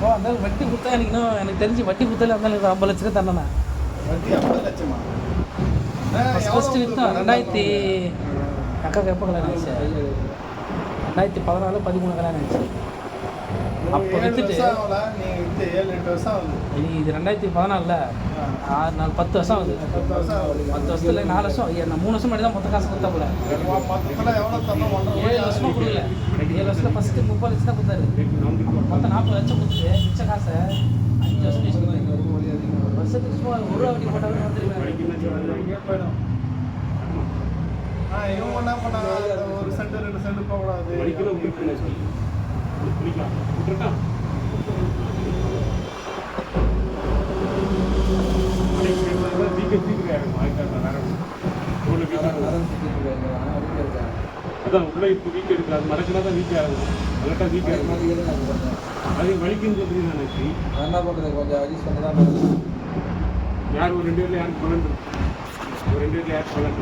ஓ அந்த வட்டி கொடுத்தா எனக்கு தெரிஞ்சு வட்டி கொடுத்தாலே அந்த 50 லட்ச ரூபா தண்டனை. வட்டி 50 லட்சமா? ஃபஸ்ட்டு விற்றோம் 2000 அக்காவுக்கு எப்போ கல்யாணம் ஆச்சு? 2014 13 கல்யாணம் ஆச்சு. அப்போ விற்றுட்டு நீ 7-8 வருஷம் ஆகுது. இது 2014 6 நாள் 10 வருஷம் ஆகுது. 10 வருஷத்துல 4 வருஷம் 3 வருஷம் மட்டும் தான் மொத்த காசு கொடுத்தா போல. மொத்தத்தில் எவ்வளோ தரணும்? 7 வருஷமாக கொடுக்கல. 7 வருஷத்தில் ஃபஸ்ட்டு 30 லட்சம் தான் கொடுத்தாரு. மொத்தம் 40 லட்சம் கொடுத்துட்டு மிச்ச காசை 5 வருஷம் யூஸ் பண்ணுறாங்க. வருஷத்துக்கு சும்மா 1 ரூபா வட்டி போட்டாவே வந்துருக்காங்க. இவங்க என்ன பண்ணாங்க? ஒரு சென்ட் 2 சென்ட் போகக்கூடாது. அதான் உள்ள இப்போ வீக் எடுக்குது. அது மடக்கினா தான் வீக் ஆகும். அல்லாட்டா வீக் ஆகும். அது வலிக்குன்னு சொல்லி நான் நினைச்சி என்ன பண்ணுறது, கொஞ்சம் அட்ஜஸ்ட் பண்ணி தான் யார் ஒரு 2 பேரில் யாருக்கு பலன், ஒரு 2 பேரில் யாருக்கு பலன்.